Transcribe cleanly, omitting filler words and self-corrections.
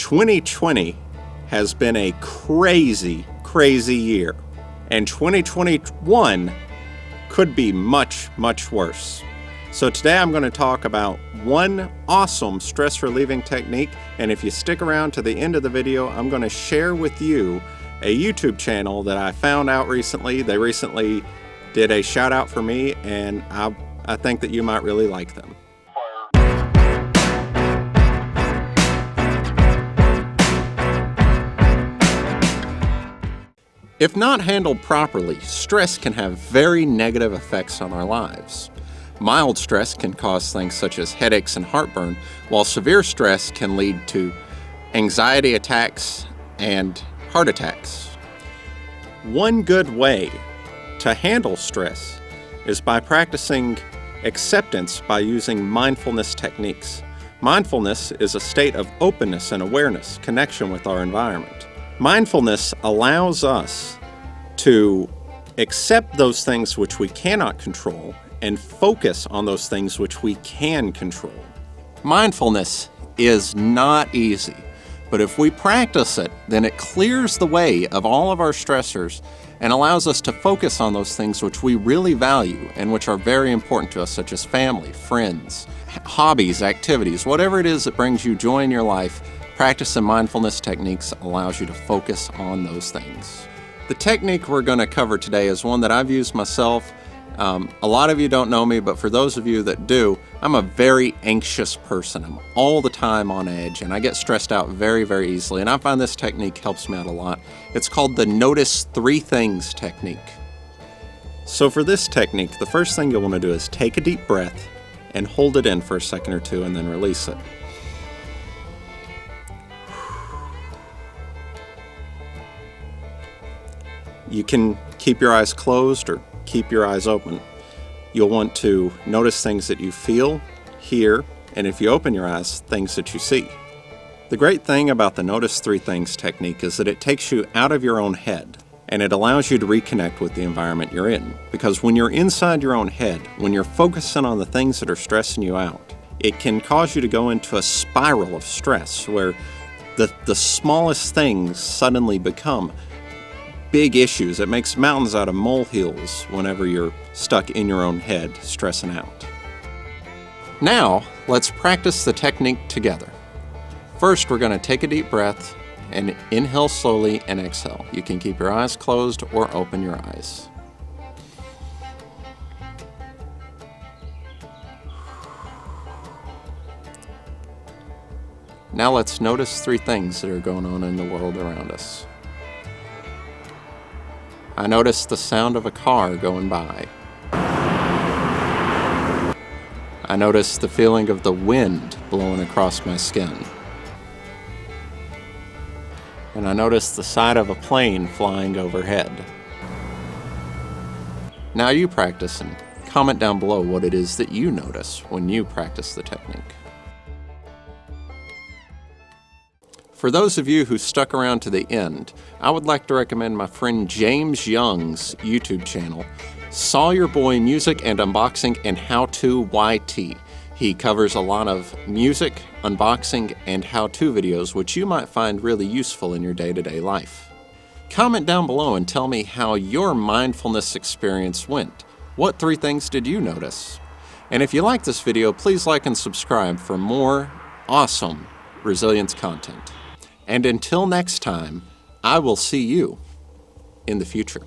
2020 has been a crazy, crazy year, and 2021 could be much, much worse. So today I'm going to talk about one awesome stress relieving technique, and if you stick around to the end of the video, I'm going to share with you a YouTube channel that I found out recently. They recently did a shout out for me, and I think that you might really like them. If not handled properly, stress can have very negative effects on our lives. Mild stress can cause things such as headaches and heartburn, while severe stress can lead to anxiety attacks and heart attacks. One good way to handle stress is by practicing acceptance by using mindfulness techniques. Mindfulness is a state of openness and awareness, connection with our environment. Mindfulness allows us to accept those things which we cannot control and focus on those things which we can control. Mindfulness is not easy, but if we practice it, then it clears the way of all of our stressors and allows us to focus on those things which we really value and which are very important to us, such as family, friends, hobbies, activities, whatever it is that brings you joy in your life. Practicing mindfulness techniques allows you to focus on those things. The technique we're going to cover today is one that I've used myself. A lot of you don't know me, but for those of you that do, I'm a very anxious person. I'm all the time on edge, and I get stressed out very, very easily, and I find this technique helps me out a lot. It's called the Notice 3 Things technique. So for this technique, the first thing you'll want to do is take a deep breath and hold it in for a second or two and then release it. You can keep your eyes closed or keep your eyes open. You'll want to notice things that you feel, hear, and if you open your eyes, things that you see. The great thing about the Notice 3 Things technique is that it takes you out of your own head, and it allows you to reconnect with the environment you're in. Because when you're inside your own head, when you're focusing on the things that are stressing you out, it can cause you to go into a spiral of stress where the smallest things suddenly become big issues. It makes mountains out of molehills whenever you're stuck in your own head, stressing out. Now, let's practice the technique together. First, we're going to take a deep breath and inhale slowly and exhale. You can keep your eyes closed or open your eyes. Now let's notice 3 things that are going on in the world around us. I notice the sound of a car going by. I notice the feeling of the wind blowing across my skin. And I notice the side of a plane flying overhead. Now you practice and comment down below what it is that you notice when you practice the technique. For those of you who stuck around to the end, I would like to recommend my friend James Young's YouTube channel, Saw Your Boy Music and Unboxing and Howto YT. He covers a lot of music, unboxing, and how-to videos, which you might find really useful in your day-to-day life. Comment down below and tell me how your mindfulness experience went. What 3 things did you notice? And if you like this video, please like and subscribe for more awesome resilience content. And until next time, I will see you in the future.